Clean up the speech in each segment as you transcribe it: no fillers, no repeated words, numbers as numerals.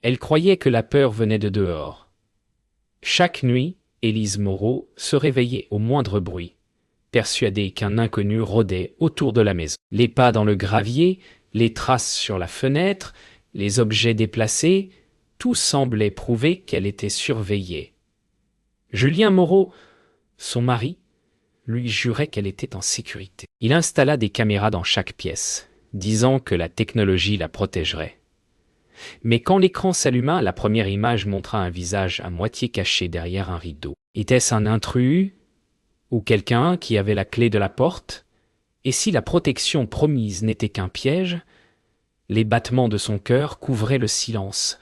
Elle croyait que la peur venait de dehors. Chaque nuit, Élise Moreau se réveillait au moindre bruit, persuadée qu'un inconnu rôdait autour de la maison. Les pas dans le gravier, les traces sur la fenêtre, les objets déplacés, tout semblait prouver qu'elle était surveillée. Julien Moreau, son mari, lui jurait qu'elle était en sécurité. Il installa des caméras dans chaque pièce, disant que la technologie la protégerait. Mais quand l'écran s'alluma, la première image montra un visage à moitié caché derrière un rideau. Était-ce un intrus ou quelqu'un qui avait la clé de la porte? Et si la protection promise n'était qu'un piège? Les battements de son cœur couvraient le silence,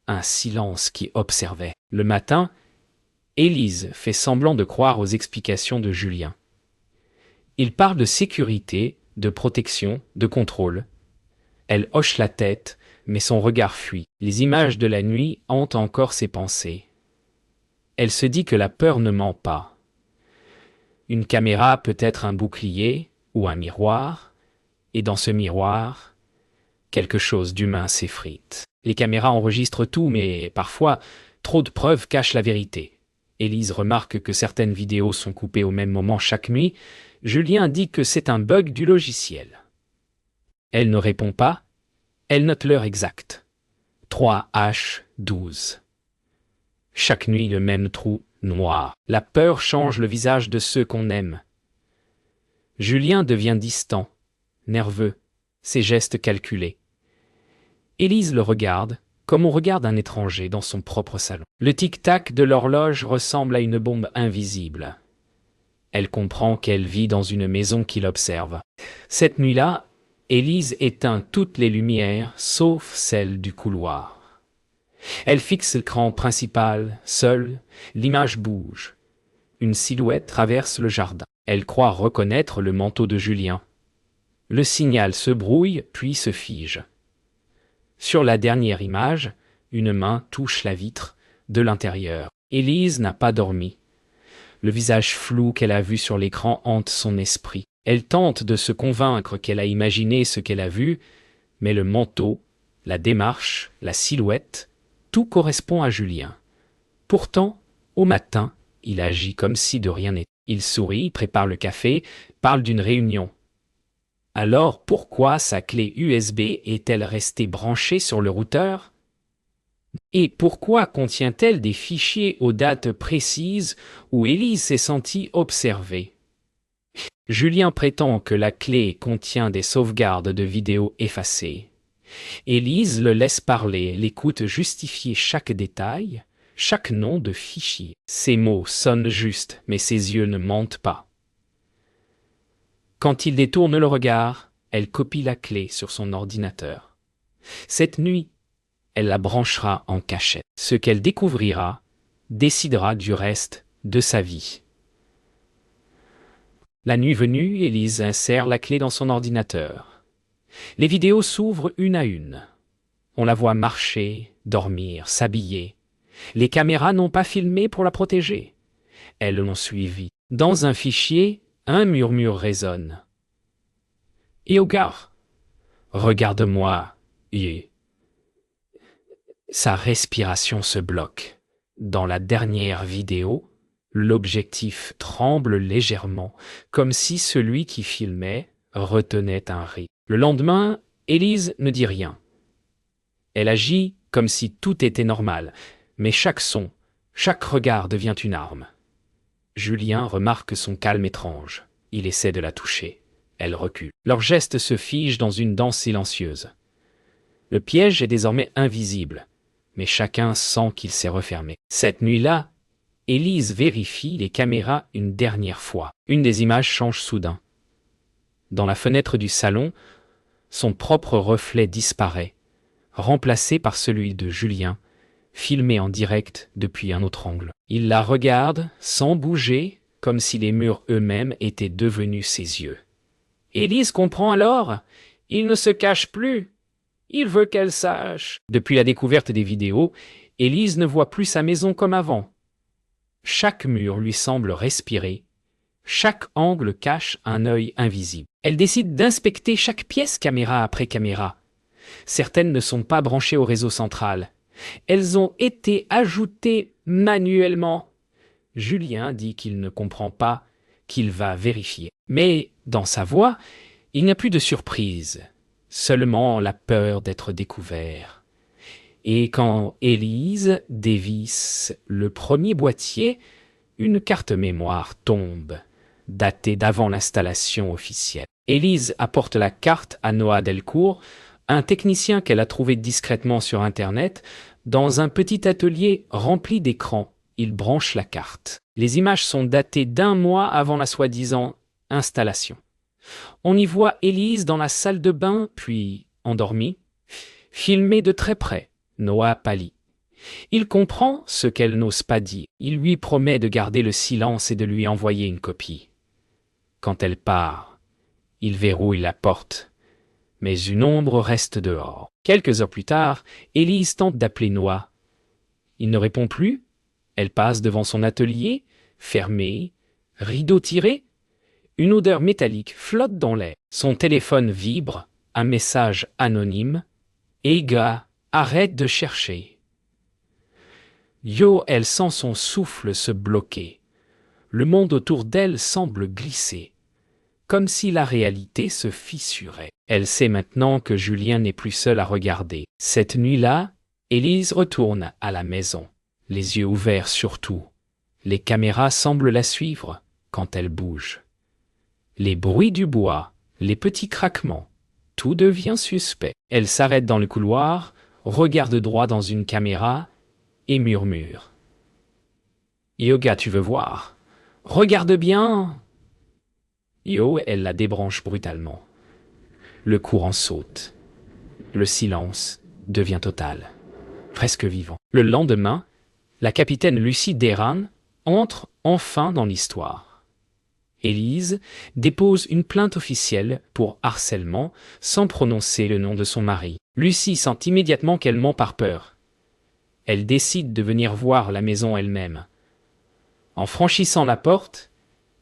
un silence qui observait. Le matin, Élise fait semblant de croire aux explications de Julien. Il parle de sécurité, de protection, de contrôle. Elle hoche la tête, mais son regard fuit. Les images de la nuit hantent encore ses pensées. Elle se dit que la peur ne ment pas. Une caméra peut être un bouclier ou un miroir, et dans ce miroir, quelque chose d'humain s'effrite. Les caméras enregistrent tout, mais parfois, trop de preuves cachent la vérité. Élise remarque que certaines vidéos sont coupées au même moment chaque nuit. Julien dit que c'est un bug du logiciel. Elle ne répond pas. Elle note l'heure exacte. 3h12. Chaque nuit, le même trou noir. La peur change le visage de ceux qu'on aime. Julien devient distant, nerveux, ses gestes calculés. Élise le regarde, comme on regarde un étranger dans son propre salon. Le tic-tac de l'horloge ressemble à une bombe invisible. Elle comprend qu'elle vit dans une maison qui l'observe. Cette nuit-là, Élise éteint toutes les lumières, sauf celle du couloir. Elle fixe l'écran principal, seule, l'image bouge. Une silhouette traverse le jardin. Elle croit reconnaître le manteau de Julien. Le signal se brouille, puis se fige. Sur la dernière image, une main touche la vitre de l'intérieur. Élise n'a pas dormi. Le visage flou qu'elle a vu sur l'écran hante son esprit. Elle tente de se convaincre qu'elle a imaginé ce qu'elle a vu, mais le manteau, la démarche, la silhouette, tout correspond à Julien. Pourtant, au matin, il agit comme si de rien n'était. Il sourit, prépare le café, parle d'une réunion. Alors pourquoi sa clé USB est-elle restée branchée sur le routeur? Et pourquoi contient-elle des fichiers aux dates précises où Élise s'est sentie observée? Julien prétend que la clé contient des sauvegardes de vidéos effacées. Élise le laisse parler, l'écoute justifier chaque détail, chaque nom de fichier. Ses mots sonnent justes, mais ses yeux ne mentent pas. Quand il détourne le regard, elle copie la clé sur son ordinateur. Cette nuit, elle la branchera en cachette. Ce qu'elle découvrira décidera du reste de sa vie. La nuit venue, Élise insère la clé dans son ordinateur. Les vidéos s'ouvrent une à une. On la voit marcher, dormir, s'habiller. Les caméras n'ont pas filmé pour la protéger. Elles l'ont suivie. Dans un fichier, un murmure résonne. « Yogar, regarde-moi, Yé. » Sa respiration se bloque. Dans la dernière vidéo, l'objectif tremble légèrement, comme si celui qui filmait retenait un rire. Le lendemain, Élise ne dit rien. Elle agit comme si tout était normal, mais chaque son, chaque regard devient une arme. Julien remarque son calme étrange. Il essaie de la toucher. Elle recule. Leurs gestes se figent dans une danse silencieuse. Le piège est désormais invisible, mais chacun sent qu'il s'est refermé. Cette nuit-là, Élise vérifie les caméras une dernière fois. Une des images change soudain. Dans la fenêtre du salon, son propre reflet disparaît, remplacé par celui de Julien, filmé en direct depuis un autre angle. Il la regarde, sans bouger, comme si les murs eux-mêmes étaient devenus ses yeux. Élise comprend alors. Il ne se cache plus. Il veut qu'elle sache. Depuis la découverte des vidéos, Élise ne voit plus sa maison comme avant. Chaque mur lui semble respirer. Chaque angle cache un œil invisible. Elle décide d'inspecter chaque pièce caméra après caméra. Certaines ne sont pas branchées au réseau central. Elles ont été ajoutées manuellement. Julien dit qu'il ne comprend pas, qu'il va vérifier. Mais dans sa voix, il n'y a plus de surprise, seulement la peur d'être découvert. Et quand Élise dévisse le premier boîtier, une carte mémoire tombe, datée d'avant l'installation officielle. Élise apporte la carte à Noah Delcourt, un technicien qu'elle a trouvé discrètement sur Internet, dans un petit atelier rempli d'écrans. Il branche la carte. Les images sont datées d'1 mois avant la soi-disant installation. On y voit Élise dans la salle de bain, puis endormie, filmée de très près. Noah pâlit. Il comprend ce qu'elle n'ose pas dire. Il lui promet de garder le silence et de lui envoyer une copie. Quand elle part, il verrouille la porte. Mais une ombre reste dehors. Quelques heures plus tard, Élise tente d'appeler Noah. Il ne répond plus. Elle passe devant son atelier, fermé, rideau tiré. Une odeur métallique flotte dans l'air. Son téléphone vibre, un message anonyme. « Ega, arrête de chercher. » Yo, elle sent son souffle se bloquer. Le monde autour d'elle semble glisser, comme si la réalité se fissurait. Elle sait maintenant que Julien n'est plus seul à regarder. Cette nuit-là, Élise retourne à la maison, les yeux ouverts surtout. Les caméras semblent la suivre quand elle bouge. Les bruits du bois, les petits craquements, tout devient suspect. Elle s'arrête dans le couloir, regarde droit dans une caméra et murmure. « Yoga, tu veux voir? Regarde bien !» Yo, elle la débranche brutalement. Le courant saute. Le silence devient total, presque vivant. Le lendemain, la capitaine Lucie Deran entre enfin dans l'histoire. Élise dépose une plainte officielle pour harcèlement sans prononcer le nom de son mari. Lucie sent immédiatement qu'elle ment par peur. Elle décide de venir voir la maison elle-même. En franchissant la porte,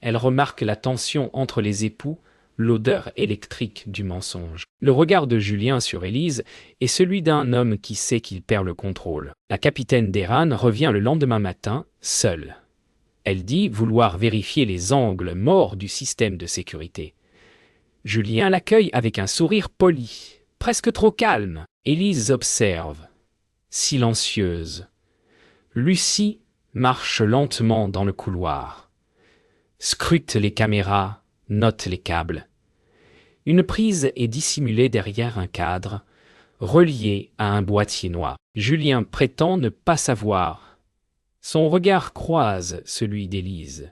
elle remarque la tension entre les époux, l'odeur électrique du mensonge. Le regard de Julien sur Élise est celui d'un homme qui sait qu'il perd le contrôle. La capitaine Deran revient le lendemain matin, seule. Elle dit vouloir vérifier les angles morts du système de sécurité. Julien l'accueille avec un sourire poli, presque trop calme. Élise observe, silencieuse. Lucie marche lentement dans le couloir, scrute les caméras, note les câbles. Une prise est dissimulée derrière un cadre, relié à un boîtier noir. Julien prétend ne pas savoir. Son regard croise celui d'Élise.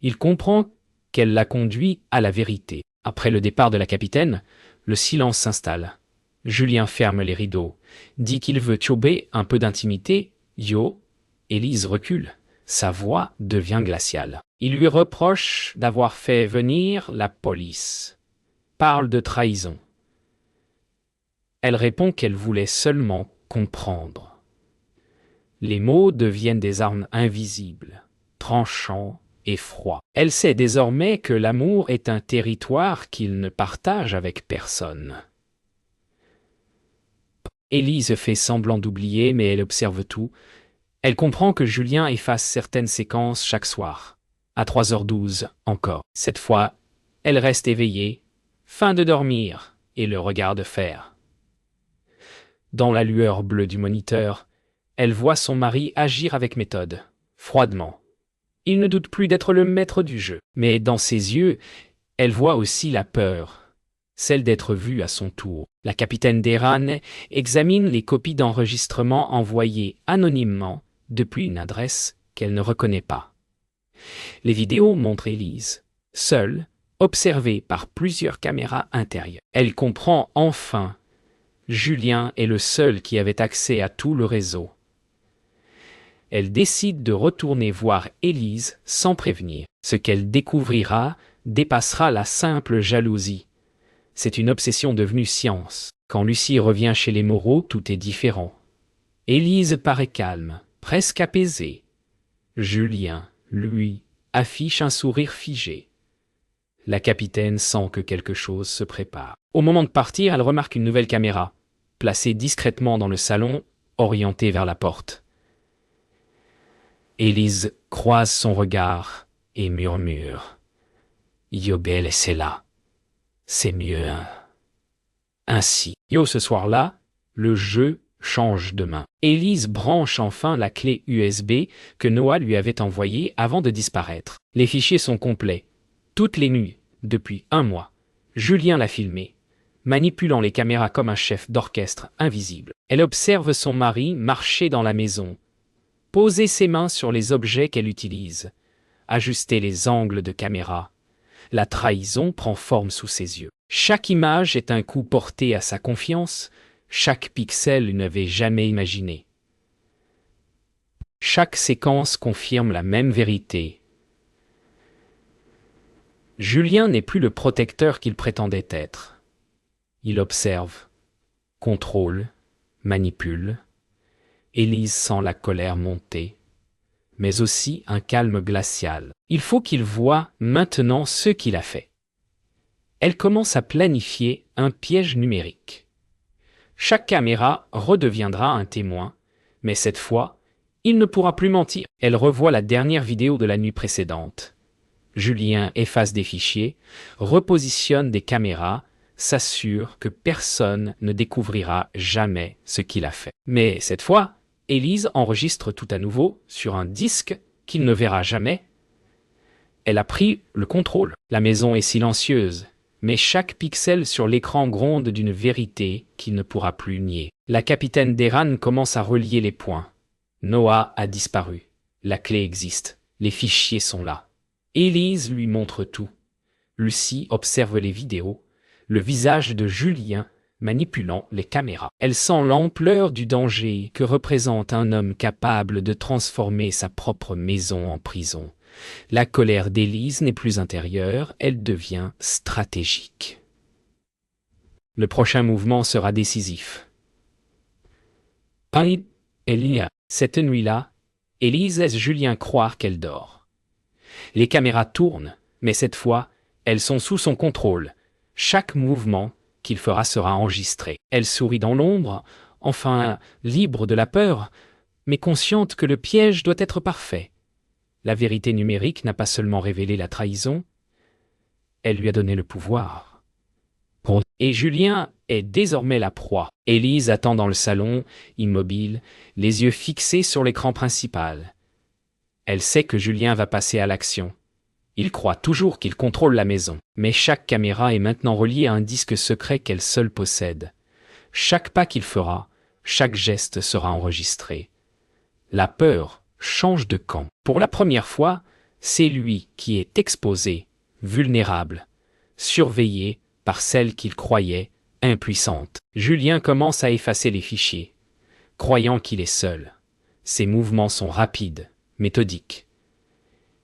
Il comprend qu'elle l'a conduit à la vérité. Après le départ de la capitaine, le silence s'installe. Julien ferme les rideaux, dit qu'il veut chober un peu d'intimité. Yo, Élise recule. Sa voix devient glaciale. Il lui reproche d'avoir fait venir la police. Parle de trahison. Elle répond qu'elle voulait seulement comprendre. Les mots deviennent des armes invisibles, tranchants et froids. Elle sait désormais que l'amour est un territoire qu'il ne partage avec personne. Élise fait semblant d'oublier, mais elle observe tout. Elle comprend que Julien efface certaines séquences chaque soir. À 3h12 encore. Cette fois, elle reste éveillée, fin de dormir, et le regarde faire. Dans la lueur bleue du moniteur, elle voit son mari agir avec méthode, froidement. Il ne doute plus d'être le maître du jeu. Mais dans ses yeux, elle voit aussi la peur, celle d'être vue à son tour. La capitaine Deran examine les copies d'enregistrement envoyées anonymement depuis une adresse qu'elle ne reconnaît pas. Les vidéos montrent Élise, seule, observée par plusieurs caméras intérieures. Elle comprend enfin. Julien est le seul qui avait accès à tout le réseau. Elle décide de retourner voir Élise sans prévenir. Ce qu'elle découvrira dépassera la simple jalousie. C'est une obsession devenue science. Quand Lucie revient chez les Moreau, tout est différent. Élise paraît calme, presque apaisée. Julien, lui, affiche un sourire figé. La capitaine sent que quelque chose se prépare. Au moment de partir, elle remarque une nouvelle caméra, placée discrètement dans le salon, orienté vers la porte. Élise croise son regard et murmure. Yo, c'est là. C'est mieux, hein. Ainsi. Ce soir-là, le jeu change de main. Élise branche enfin la clé USB que Noah lui avait envoyée avant de disparaître. Les fichiers sont complets. Toutes les nuits, depuis un mois, Julien l'a filmée, manipulant les caméras comme un chef d'orchestre invisible. Elle observe son mari marcher dans la maison, poser ses mains sur les objets qu'elle utilise, ajuster les angles de caméra. La trahison prend forme sous ses yeux. Chaque image est un coup porté à sa confiance, chaque pixel il n'avait jamais imaginé. Chaque séquence confirme la même vérité. Julien n'est plus le protecteur qu'il prétendait être. Il observe, contrôle, manipule. Élise sent la colère monter, mais aussi un calme glacial. Il faut qu'il voie maintenant ce qu'il a fait. Elle commence à planifier un piège numérique. Chaque caméra redeviendra un témoin, mais cette fois, il ne pourra plus mentir. Elle revoit la dernière vidéo de la nuit précédente. Julien efface des fichiers, repositionne des caméras, s'assure que personne ne découvrira jamais ce qu'il a fait. Mais cette fois, Élise enregistre tout à nouveau sur un disque qu'il ne verra jamais. Elle a pris le contrôle. La maison est silencieuse, mais chaque pixel sur l'écran gronde d'une vérité qu'il ne pourra plus nier. La capitaine d'Eran commence à relier les points. Noah a disparu. La clé existe. Les fichiers sont là. Élise lui montre tout. Lucie observe les vidéos, le visage de Julien manipulant les caméras. Elle sent l'ampleur du danger que représente un homme capable de transformer sa propre maison en prison. La colère d'Élise n'est plus intérieure, elle devient stratégique. Le prochain mouvement sera décisif. Cette nuit-là, Élise laisse Julien croire qu'elle dort. Les caméras tournent, mais cette fois, elles sont sous son contrôle. Chaque mouvement qu'il fera sera enregistré. Elle sourit dans l'ombre, enfin libre de la peur, mais consciente que le piège doit être parfait. La vérité numérique n'a pas seulement révélé la trahison, elle lui a donné le pouvoir. Et Julien est désormais la proie. Élise attend dans le salon, immobile, les yeux fixés sur l'écran principal. Elle sait que Julien va passer à l'action. Il croit toujours qu'il contrôle la maison, mais chaque caméra est maintenant reliée à un disque secret qu'elle seule possède. Chaque pas qu'il fera, chaque geste sera enregistré. La peur change de camp. Pour la première fois, c'est lui qui est exposé, vulnérable, surveillé par celle qu'il croyait impuissante. Julien commence à effacer les fichiers, croyant qu'il est seul. Ses mouvements sont rapides, méthodiques.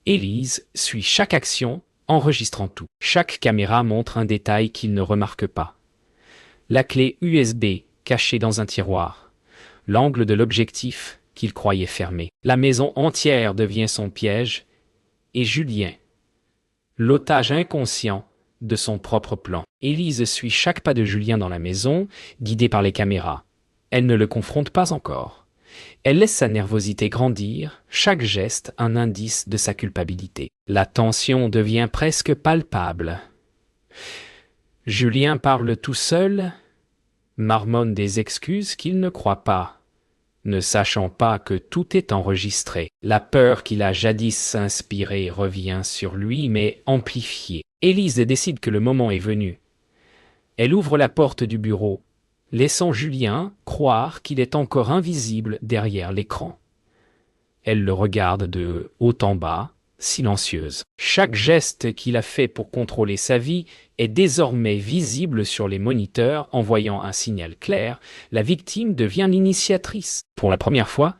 Élise suit chaque action, enregistrant tout. Chaque caméra montre un détail qu'il ne remarque pas. La clé USB cachée dans un tiroir. L'angle de l'objectif qu'il croyait fermé. La maison entière devient son piège, et Julien, l'otage inconscient de son propre plan. Élise suit chaque pas de Julien dans la maison, guidée par les caméras. Elle ne le confronte pas encore. Elle laisse sa nervosité grandir, chaque geste un indice de sa culpabilité. La tension devient presque palpable. Julien parle tout seul, marmonne des excuses qu'il ne croit pas, ne sachant pas que tout est enregistré. La peur qu'il a jadis inspirée revient sur lui, mais amplifiée. Élise décide que le moment est venu. Elle ouvre la porte du bureau, laissant Julien croire qu'il est encore invisible derrière l'écran. Elle le regarde de haut en bas, silencieuse. Chaque geste qu'il a fait pour contrôler sa vie est désormais visible sur les moniteurs, envoyant un signal clair. La victime devient l'initiatrice. Pour la première fois,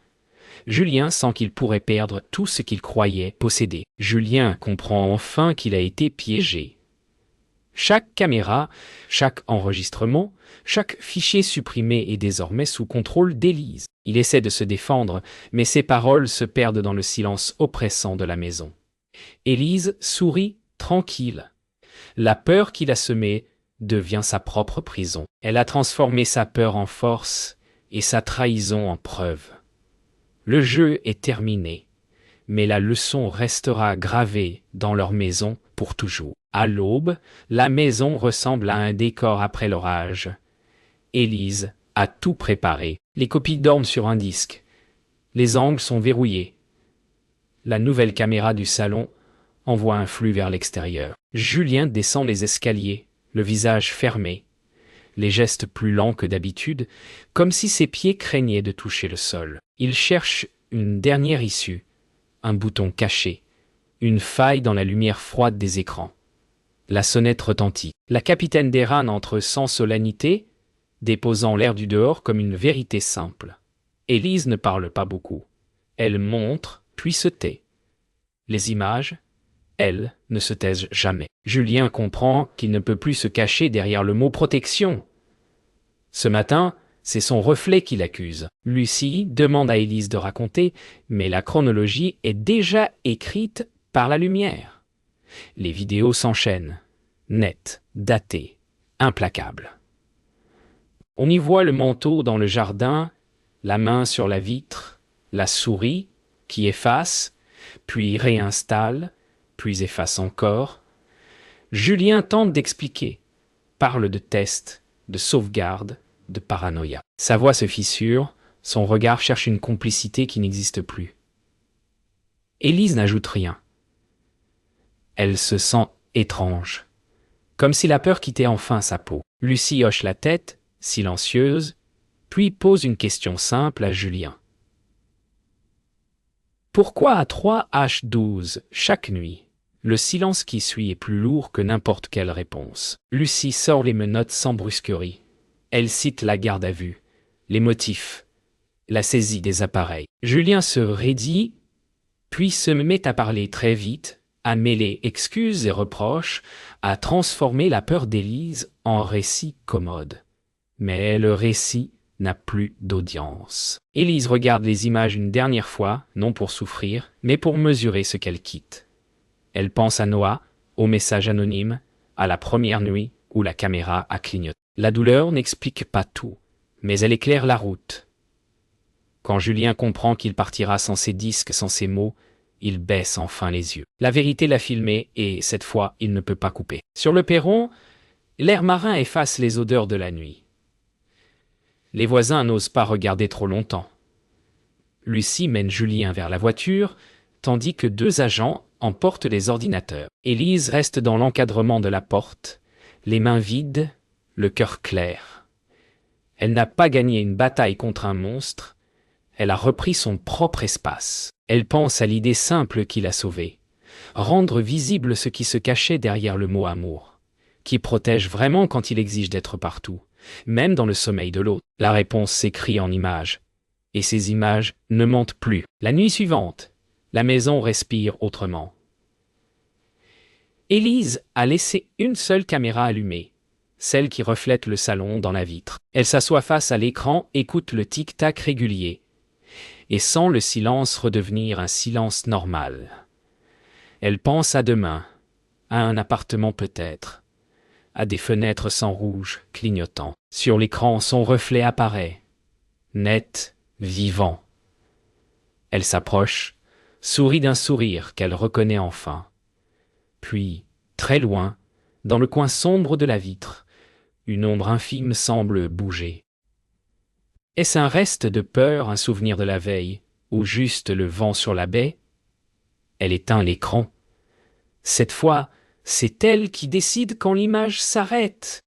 Julien sent qu'il pourrait perdre tout ce qu'il croyait posséder. Julien comprend enfin qu'il a été piégé. Chaque caméra, chaque enregistrement, chaque fichier supprimé est désormais sous contrôle d'Élise. Il essaie de se défendre, mais ses paroles se perdent dans le silence oppressant de la maison. Élise sourit, tranquille. La peur qu'il a semée devient sa propre prison. Elle a transformé sa peur en force, et sa trahison en preuve. Le jeu est terminé, mais la leçon restera gravée dans leur maison pour toujours. À l'aube, la maison ressemble à un décor après l'orage. Élise a tout préparé. Les copies dorment sur un disque. Les angles sont verrouillés. La nouvelle caméra du salon envoie un flux vers l'extérieur. Julien descend les escaliers, le visage fermé, les gestes plus lents que d'habitude, comme si ses pieds craignaient de toucher le sol. Il cherche une dernière issue, un bouton caché, une faille dans la lumière froide des écrans. La sonnette retentit. La capitaine d'Eran entre sans solennité, déposant l'air du dehors comme une vérité simple. Élise ne parle pas beaucoup. Elle montre, puis se tait. Les images, elles, ne se taisent jamais. Julien comprend qu'il ne peut plus se cacher derrière le mot protection. Ce matin, c'est son reflet qui l'accuse. Lucie demande à Élise de raconter, mais la chronologie est déjà écrite par la lumière. Les vidéos s'enchaînent, nettes, datées, implacables. On y voit le manteau dans le jardin, la main sur la vitre, la souris qui efface, puis réinstalle, puis efface encore. Julien tente d'expliquer, parle de tests, de sauvegarde, de paranoïa. Sa voix se fissure, son regard cherche une complicité qui n'existe plus. Élise n'ajoute rien. Elle se sent étrange, comme si la peur quittait enfin sa peau. Lucie hoche la tête, silencieuse, puis pose une question simple à Julien. Pourquoi à 3h12 chaque nuit? Le silence qui suit est plus lourd que n'importe quelle réponse. Lucie sort les menottes sans brusquerie. Elle cite la garde à vue, les motifs, la saisie des appareils. Julien se raidit, puis se met à parler très vite, à mêler excuses et reproches, à transformer la peur d'Élise en récit commode. Mais le récit n'a plus d'audience. Élise regarde les images une dernière fois, non pour souffrir, mais pour mesurer ce qu'elle quitte. Elle pense à Noah, au message anonyme, à la première nuit où la caméra a clignoté. La douleur n'explique pas tout, mais elle éclaire la route. Quand Julien comprend qu'il partira sans ses disques, sans ses mots, il baisse enfin les yeux. La vérité l'a filmé et, cette fois, il ne peut pas couper. Sur le perron, l'air marin efface les odeurs de la nuit. Les voisins n'osent pas regarder trop longtemps. Lucie mène Julien vers la voiture, tandis que 2 agents emportent les ordinateurs. Élise reste dans l'encadrement de la porte, les mains vides, le cœur clair. Elle n'a pas gagné une bataille contre un monstre, elle a repris son propre espace. Elle pense à l'idée simple qui l'a sauvée, rendre visible ce qui se cachait derrière le mot amour, qui protège vraiment quand il exige d'être partout, même dans le sommeil de l'autre. La réponse s'écrit en images, et ces images ne mentent plus. La nuit suivante, la maison respire autrement. Élise a laissé une seule caméra allumée, celle qui reflète le salon dans la vitre. Elle s'assoit face à l'écran, écoute le tic-tac régulier, et sent le silence redevenir un silence normal. Elle pense à demain, à un appartement peut-être, à des fenêtres sans rouge clignotant. Sur l'écran, son reflet apparaît, net, vivant. Elle s'approche, sourit d'un sourire qu'elle reconnaît enfin. Puis, très loin, dans le coin sombre de la vitre, une ombre infime semble bouger. Est-ce un reste de peur, un souvenir de la veille, ou juste le vent sur la baie? Elle éteint l'écran. Cette fois, c'est elle qui décide quand l'image s'arrête.